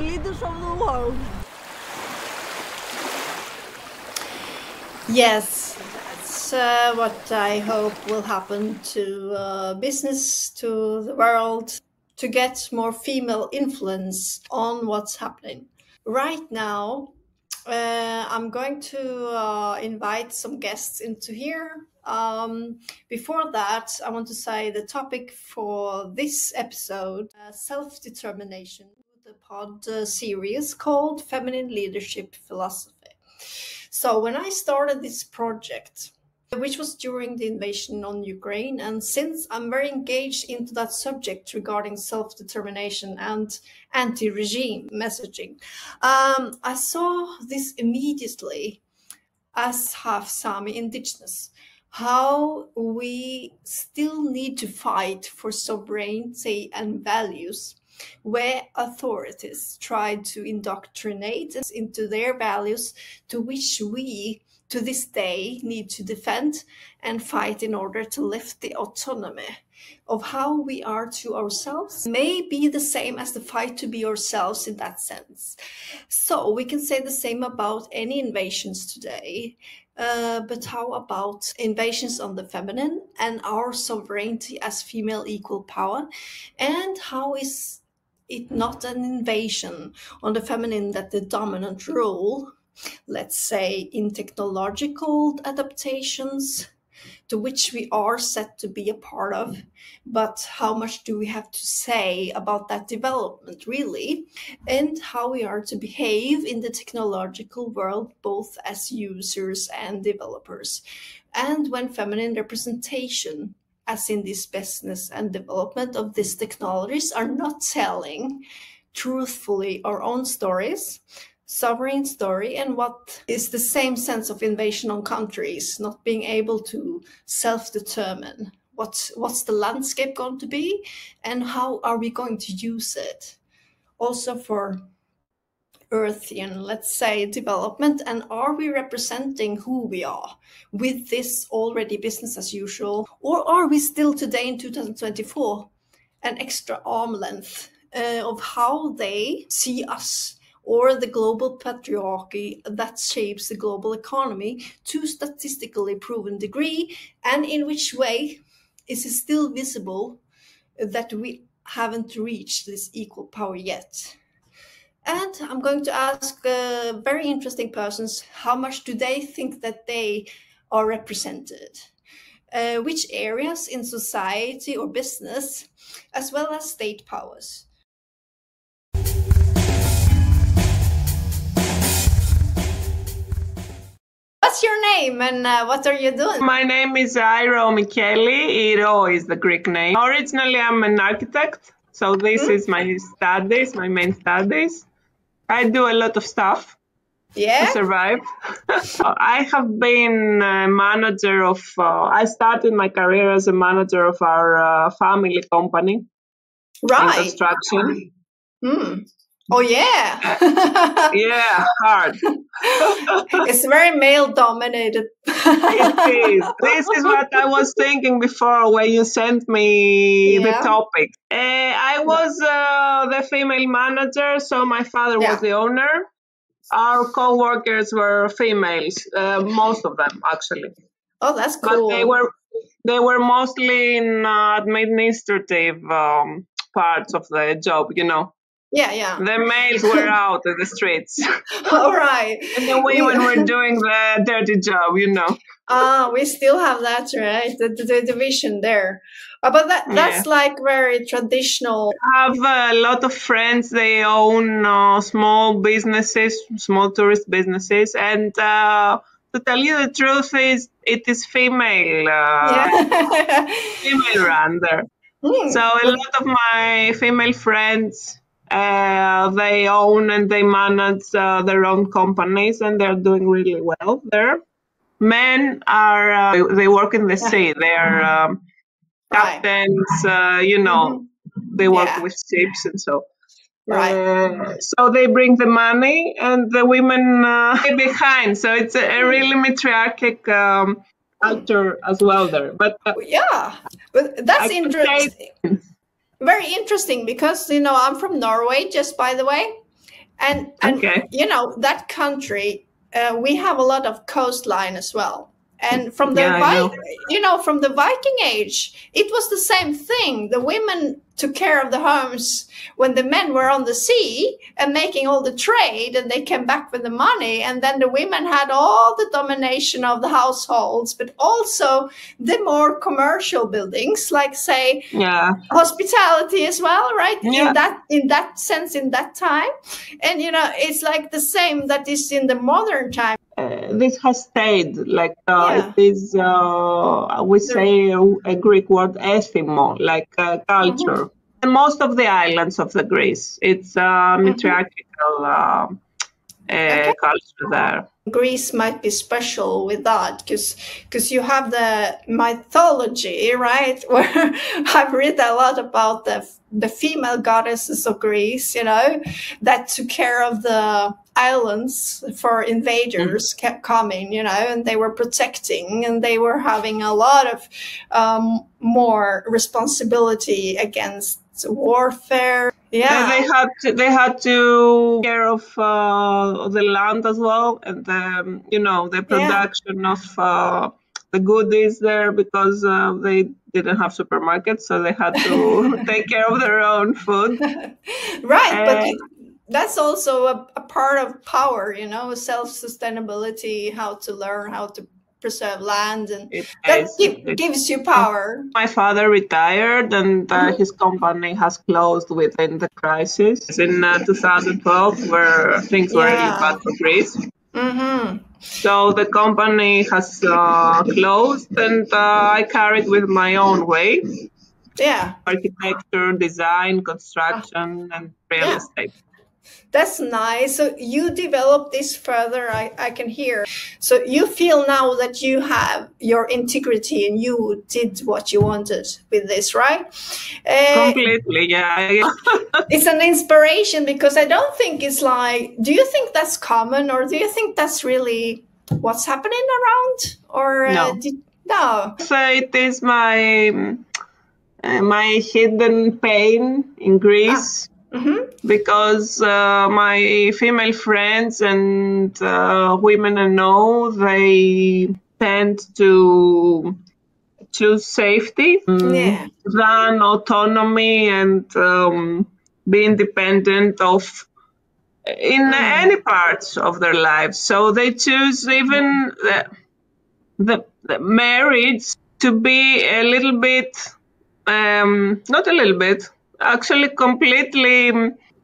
leaders of the world. Yes, that's what I hope will happen to business, to the world, to get more female influence on what's happening. Right now, I'm going to invite some guests into here. Before that, I want to say the topic for this episode, self-determination, the pod series called Feminine Leadership Philosophy. So when I started this project, which was during the invasion on Ukraine, and since I'm very engaged into that subject regarding self-determination and anti-regime messaging, I saw this immediately as half Sami indigenous, how we still need to fight for sovereignty and values, where authorities try to indoctrinate us into their values, to which we, to this day, need to defend and fight in order to lift the autonomy of how we are to ourselves, may be the same as the fight to be ourselves in that sense. So we can say the same about any invasions today. But how about invasions on the feminine and our sovereignty as female equal power? And how is it not an invasion on the feminine that the dominant role, let's say in technological adaptations, to which we are set to be a part of, but how much do we have to say about that development really, and how we are to behave in the technological world, both as users and developers. And when feminine representation, as in this business and development of these technologies, are not telling truthfully our own stories, sovereign story, and what is the same sense of invasion on countries, not being able to self-determine what's the landscape going to be and how are we going to use it. Also for Earthian, let's say, development, and are we representing who we are with this already business as usual, or are we still today in 2024 an extra arm length of how they see us, or the global patriarchy that shapes the global economy to statistically proven degree, and in which way is it still visible that we haven't reached this equal power yet? And I'm going to ask very interesting persons, how much do they think that they are represented? Which areas in society or business, as well as state powers? What's your name and what are you doing? My name is Iro Micheli. Iro is the Greek name. Originally, I'm an architect. So this is my studies, my main studies. I do a lot of stuff to survive. I have been a manager of, I started my career as a manager of our family company. Right. In construction. Oh, yeah. Yeah, hard. It's very male-dominated. It is. This is what I was thinking before when you sent me the topic. I was the female manager, so my father was the owner. Our co-workers were females, most of them, actually. Oh, that's cool. But they were mostly in administrative parts of the job, you know. Yeah. The males were out in the streets. All right. And the women were doing the dirty job, you know. We still have that, right? The division there. But that's like very traditional. I have a lot of friends. They own small businesses, small tourist businesses. And to tell you the truth is, it is female run there. So a lot of my female friends, they own and they manage their own companies, and they're doing really well there. Men are, they work in the sea. They are captains, you know, they work with ships and so. So they bring the money and the women stay behind. So it's a really matriarchic culture as well there. But but that's interesting. Very interesting, because, you know, I'm from Norway, just by the way. And Okay. you know, that country, we have a lot of coastline as well. And from the I know. you know, from the Viking age, it was the same thing. The women took care of the homes when the men were on the sea and making all the trade, and they came back with the money. And then the women had all the domination of the households, but also the more commercial buildings, like say, hospitality as well, right? Yeah. In that sense, in that time. And you know, it's like the same that is in the modern time. This has stayed like it is. We say a Greek word, ethimo, like culture. And most of the islands of the Greece, it's matriarchal culture there. Greece might be special with that because you have the mythology, right? Where I've read a lot about the female goddesses of Greece, you know, that took care of the islands for invaders kept coming, you know, and they were protecting, and they were having a lot of more responsibility against warfare. Yeah, they had to take care of the land as well, and you know, the production of the goodies there, because they didn't have supermarkets, so they had to take care of their own food. Right, but that's also a part of power, you know, self-sustainability, how to learn how to preserve land, and that gives you power. My father retired, and his company has closed within the crisis in 2012, where things were really bad for Greece. So the company has closed, and I carried with my own way. Yeah. Architecture, design, construction, and real estate. That's nice. So you developed this further, I can hear. So you feel now that you have your integrity and you did what you wanted with this, right? Completely, yeah. It's an inspiration, because I don't think it's like, do you think that's common, or do you think that's really what's happening around? Or no. No. So it is my hidden pain in Greece. Because my female friends and women I know, they tend to choose safety than autonomy and be independent of in any parts of their lives. So they choose even the marriage to be a little bit, not a little bit, actually completely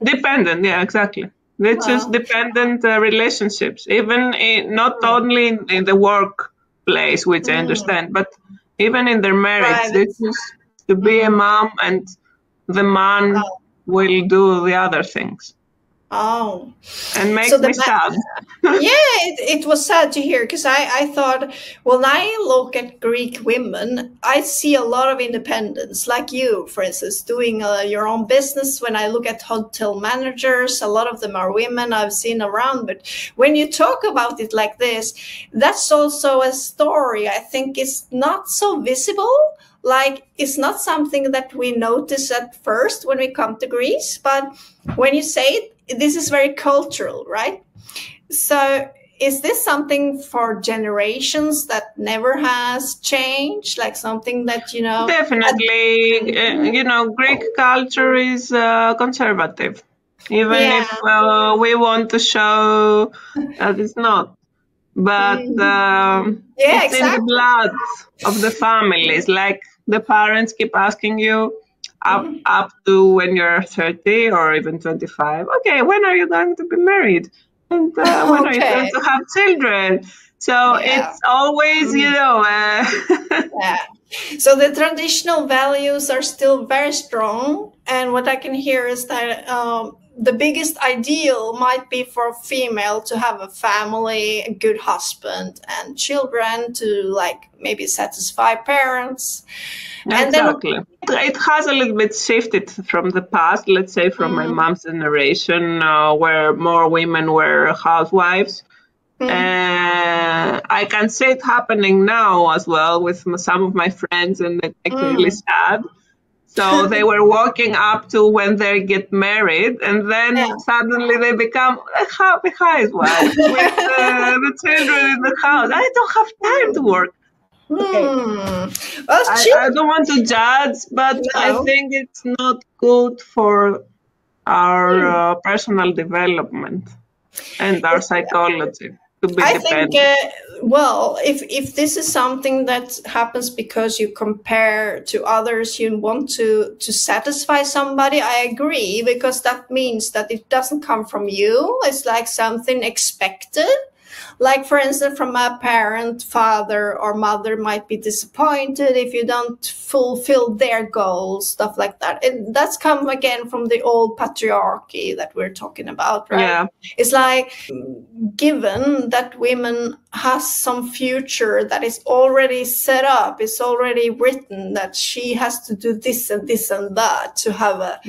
dependent. Yeah, exactly. They choose dependent relationships, even not only in the workplace, which I understand, but even in their marriage. They choose to be a mom, and the man will do the other things. Oh, and makes me sad. It was sad to hear, because I thought, when I look at Greek women, I see a lot of independence, like you, for instance, doing your own business. When I look at hotel managers, a lot of them are women I've seen around. But when you talk about it like this, that's also a story I think is not so visible. Like, it's not something that we notice at first when we come to Greece, but when you say it, this is very cultural, right? So is this something for generations that never has changed? Like something that, you know... Definitely, you know, Greek culture is conservative, even if we want to show that it's not. But it's in the blood of the families. Like, the parents keep asking you up to when you're 30 or even 25. Okay, when are you going to be married? And when are you going to have children? So it's always, you know... So the traditional values are still very strong. And what I can hear is that the biggest ideal might be for a female to have a family, a good husband and children, to like maybe satisfy parents. Exactly. And then it has a little bit shifted from the past, let's say from my mom's generation, where more women were housewives. I can see it happening now as well with some of my friends, and it makes me really sad. So they were walking up to when they get married, and then suddenly they become a happy housewife with the children in the house. I don't have time to work. Okay. Well, I don't want to judge, but I think it's not good for our personal development and our psychology to be dependent. Think, well, if this is something that happens because you compare to others, you want to satisfy somebody, I agree, because that means that it doesn't come from you. It's like something expected. Like, for instance, from a parent, father or mother might be disappointed if you don't fulfill their goals, stuff like that. And that's come again from the old patriarchy that we're talking about, right? Yeah. It's like, given that women has some future that is already set up, it's already written that she has to do this and this and that to have a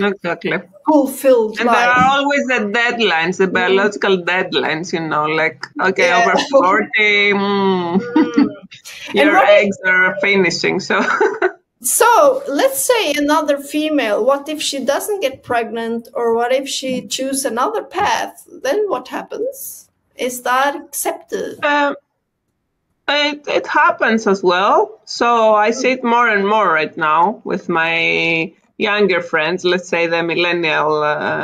fulfilled and life. There are always the deadlines, the biological deadlines, you know, like, okay, over 40, your eggs are finishing. So let's say another female, what if she doesn't get pregnant, or what if she chooses another path? Then what happens? Is that accepted? It happens as well. So I see it more and more right now with my younger friends, let's say the millennial,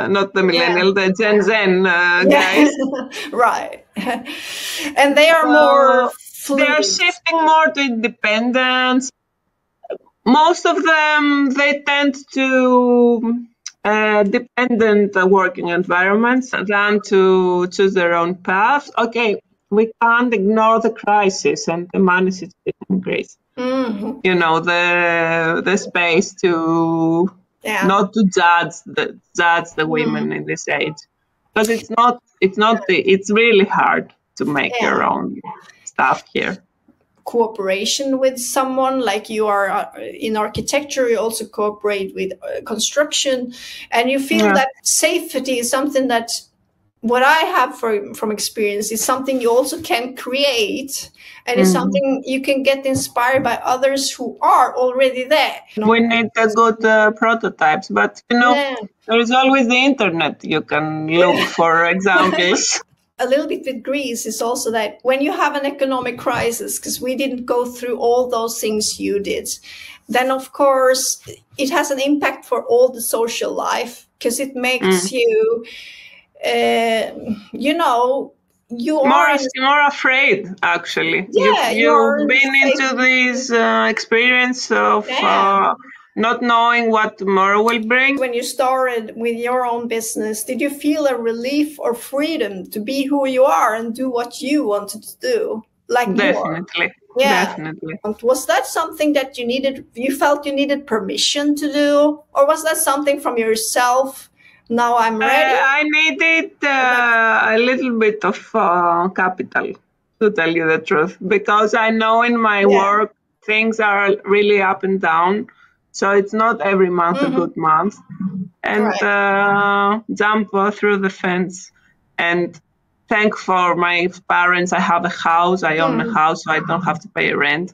not the millennial, the Gen Z guys. Right. And they are more fluid. They are shifting more to independence. Most of them, they tend to dependent working environments than to choose their own path. Okay, we can't ignore the crisis and the money situation in Greece. You know, the space to not to judge the women in this age, because it's really hard to make your own stuff here. Cooperation with someone, like you are in architecture, you also cooperate with construction, and you feel that safety is something that, what I have from experience, is something you also can create, and it's something you can get inspired by others who are already there. We need good prototypes, but you know, there is always the internet. You can look for examples. A little bit with Greece is also that when you have an economic crisis, because we didn't go through all those things you did, then of course it has an impact for all the social life, because it makes you, you know, you are more afraid, actually. Yeah, you've been into this experience of not knowing what tomorrow will bring. When you started with your own business, did you feel a relief or freedom to be who you are and do what you wanted to do? Like definitely. Definitely. Was that something that you felt you needed permission to do? Or was that something from yourself? Now I'm ready? I needed a little bit of capital, to tell you the truth, because I know in my work things are really up and down. So it's not every month a good month. And jump through the fence. And thank for my parents, I have a house, I own a house, so I don't have to pay rent.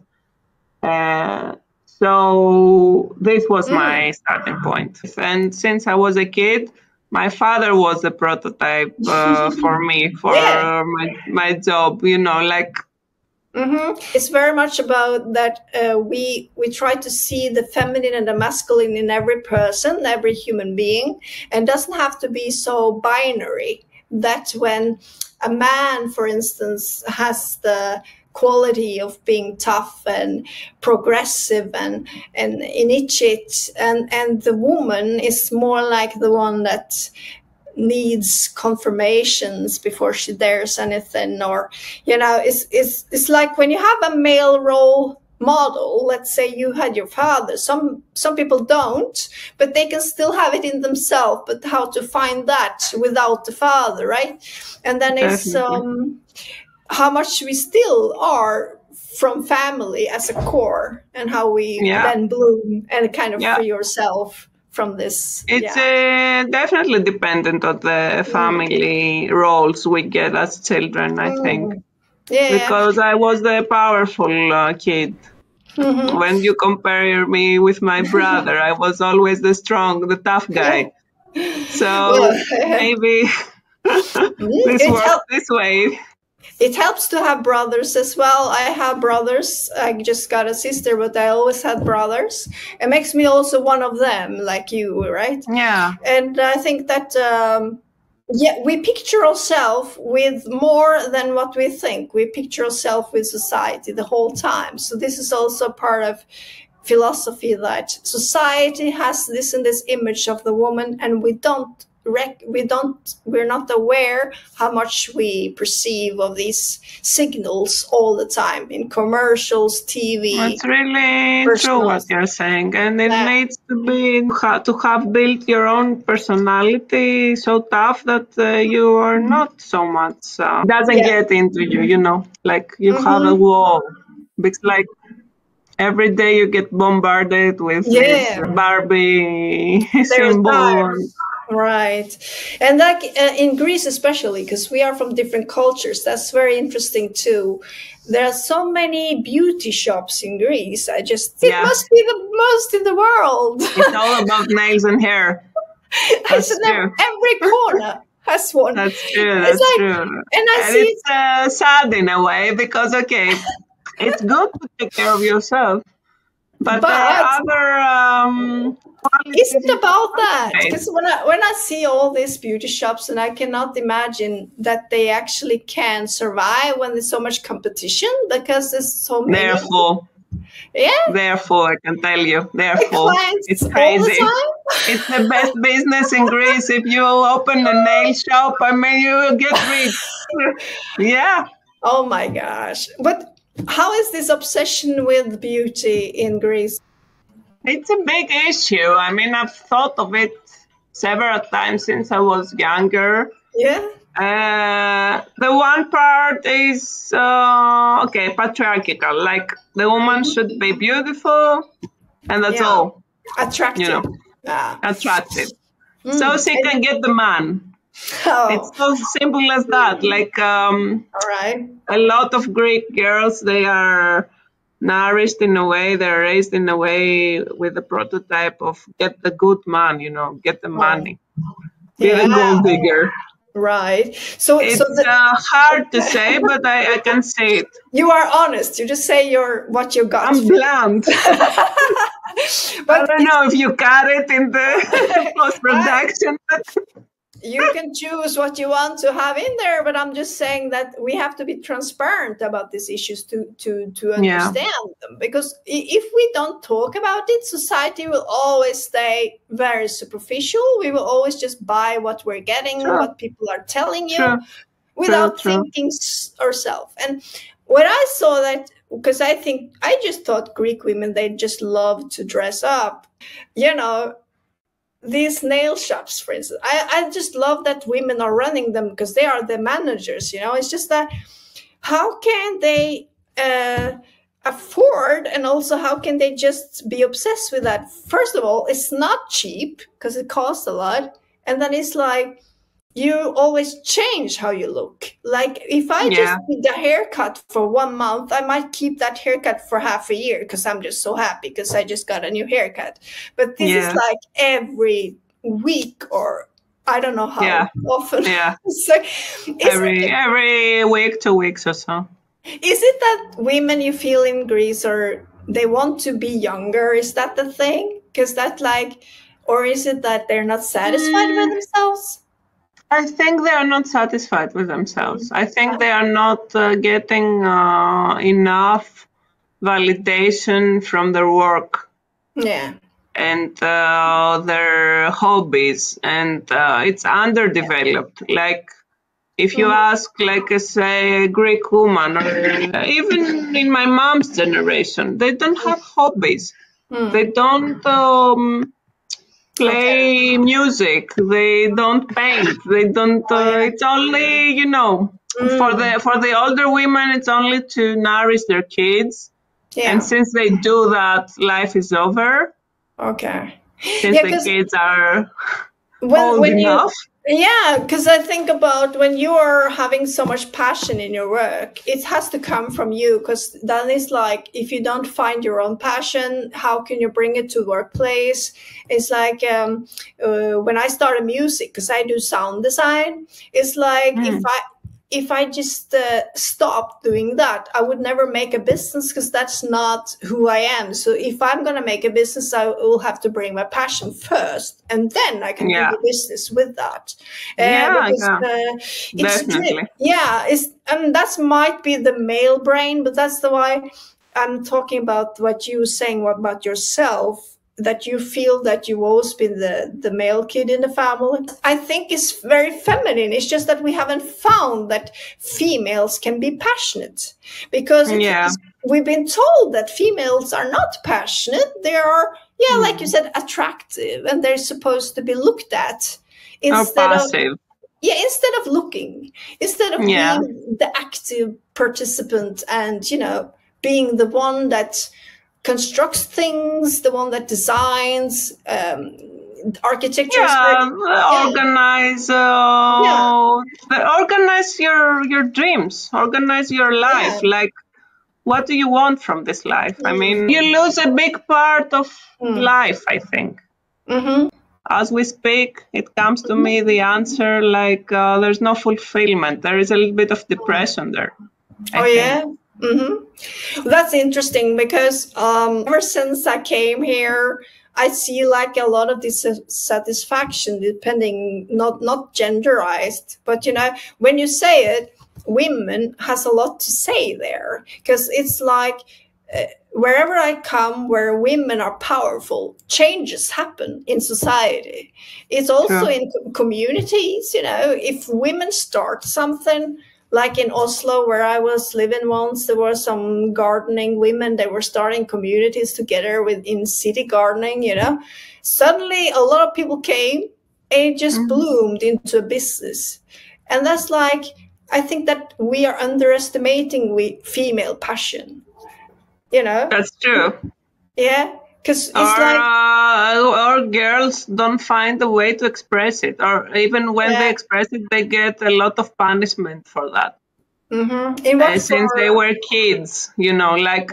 So this was my starting point. And since I was a kid, my father was the prototype for me, for my job, you know, like. It's very much about that we try to see the feminine and the masculine in every person, every human being, and doesn't have to be so binary that when a man, for instance, has the quality of being tough and progressive and initiate, and the woman is more like the one that needs confirmations before she dares anything, or you know, it's like when you have a male role model, let's say you had your father, some people don't, but they can still have it in themselves, but how to find that without the father, right? And then it's how much we still are from family as a core, and how we then bloom and kind of free yourself from this. It's definitely dependent on the family roles we get as children, I think. Because I was the powerful kid. When you compare me with my brother, I was always the strong, the tough guy. So maybe this works this way. It helps to have brothers as well. I have brothers. I just got a sister, but I always had brothers. It makes me also one of them, like you, right? Yeah. And I think that, we picture ourselves with more than what we think. We picture ourselves with society the whole time. So this is also part of philosophy, that society has this and this image of the woman, and we're not aware how much we perceive of these signals all the time in commercials, TV. It's really true what you're saying, and it needs to be to have built your own personality so tough that you are not so much doesn't get into you, you know, like you have a wall. It's like every day you get bombarded with this Barbie symbol. Right. And like in Greece especially, because we are from different cultures, that's very interesting too. There are so many beauty shops in Greece. It must be the most in the world. It's all about nails and hair. That's true. Every corner has one. That's true. That's true. And it's sad in a way, because it's good to take care of yourself, but there are other isn't about that, because when I see all these beauty shops, and I cannot imagine that they actually can survive when there's so much competition, because there's so many. Therefore, I can tell you, it's crazy. It's the best business in Greece. If you open a nail shop, I mean, you will get rich. Yeah. Oh my gosh. But how is this obsession with beauty in Greece? It's a big issue. I mean, I've thought of it several times since I was younger. Yeah. The one part is, patriarchal. Like, the woman should be beautiful, and that's all. Attractive. You know, attractive. So she can get the man. It's so simple as that. Like, all right. A lot of Greek girls, they are nourished in a way, they're raised in a way with the prototype of get the good man, you know, get the money, be the gold digger. Right. So it's hard to say, but I can say it. You are honest. You just say what you got. I'm blunt. But I don't know if you cut it in the post-production. You can choose what you want to have in there, but I'm just saying that we have to be transparent about these issues to understand them. Because if we don't talk about it, society will always stay very superficial. We will always just buy what we're getting, what people are telling you, without thinking ourselves. And when I saw that, because I just thought Greek women, they just love to dress up, you know. These nail shops, for instance, I just love that women are running them, because they are the managers, you know. It's just that, how can they afford, and also how can they just be obsessed with that? First of all, it's not cheap, because it costs a lot. And then it's like, you always change how you look. Like, if I just need a haircut for 1 month, I might keep that haircut for half a year, because I'm just so happy because I just got a new haircut. But this is like every week, or I don't know how often. Yeah. So every week, 2 weeks or so. Is it that women, you feel in Greece, or they want to be younger? Is that the thing? Because that or is it that they're not satisfied with themselves? I think they are not satisfied with themselves. I think they are not getting enough validation from their work. Yeah. And their hobbies. And it's underdeveloped. Like, if you ask, like, say, a Greek woman, or even in my mom's generation, they don't have hobbies. They don't play music, they don't paint, they don't it's only, you know, for the older women, it's only to nourish their kids, and since they do that, life is over. Okay. Since the kids are old enough. Yeah, because I think about when you are having so much passion in your work, it has to come from you. Because then it's like, if you don't find your own passion, how can you bring it to the workplace? It's like when I started music, because I do sound design, it's like if I just stopped doing that, I would never make a business, because that's not who I am. So if I'm going to make a business, I will have to bring my passion first, and then I can do the business with that. Definitely. And that might be the male brain, but that's the why I'm talking about what you were saying about yourself, that you feel that you've always been the male kid in the family. I think it's very feminine. It's just that we haven't found that females can be passionate, because we've been told that females are not passionate. They are, like you said, attractive, and they're supposed to be looked at instead of looking, instead of being the active participant, and being the one that constructs things, the one that designs, architecture. Organize your dreams, organize your life. Like, what do you want from this life? I mean, you lose a big part of life, I think. As we speak, it comes to me the answer, like, there's no fulfillment. There is a little bit of depression there. I think. That's interesting, because ever since I came here, I see like a lot of dissatisfaction, depending, not genderized, but when you say it, women has a lot to say there, because it's like wherever I come, where women are powerful, changes happen in society. It's also in communities. If women start something, like in Oslo, where I was living once, there were some gardening women. They were starting communities together in city gardening, Suddenly, a lot of people came, and it just bloomed into a business. And that's like, I think that we are underestimating female passion, That's true. Yeah, because it's like... Or girls don't find a way to express it, or even when they express it, they get a lot of punishment for that. Since they were kids, like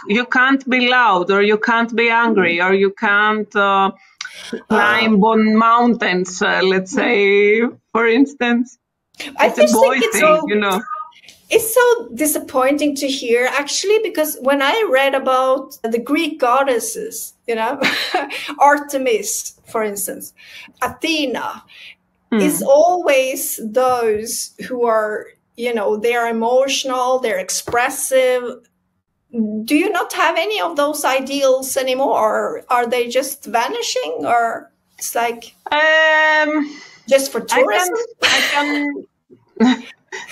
you can't be loud, or you can't be angry, or you can't climb on mountains, let's say, for instance. It's a boy thing, It's so disappointing to hear, actually, because when I read about the Greek goddesses, Artemis, for instance, Athena, it's always those who are, they're emotional, they're expressive. Do you not have any of those ideals anymore? Are they just vanishing, or it's like just for tourism? I can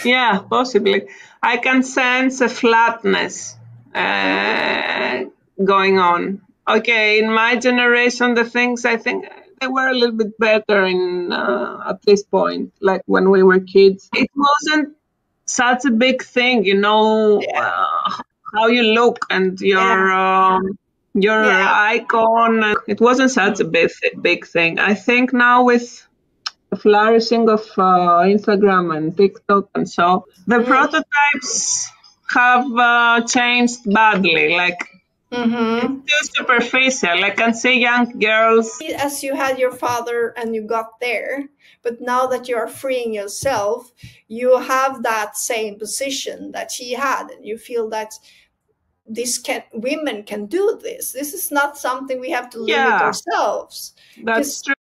yeah, possibly. I can sense a flatness going on. Okay, in my generation, the things, I think they were a little bit better at this point, like when we were kids. It wasn't such a big thing, how you look and your icon. It wasn't such a big thing. I think now with the flourishing of Instagram and TikTok, and so the prototypes have changed badly. Like, it's too superficial. I can see young girls. As you had your father and you got there, but now that you are freeing yourself, you have that same position that he had, and you feel that women can do this. This is not something we have to limit ourselves. That's true.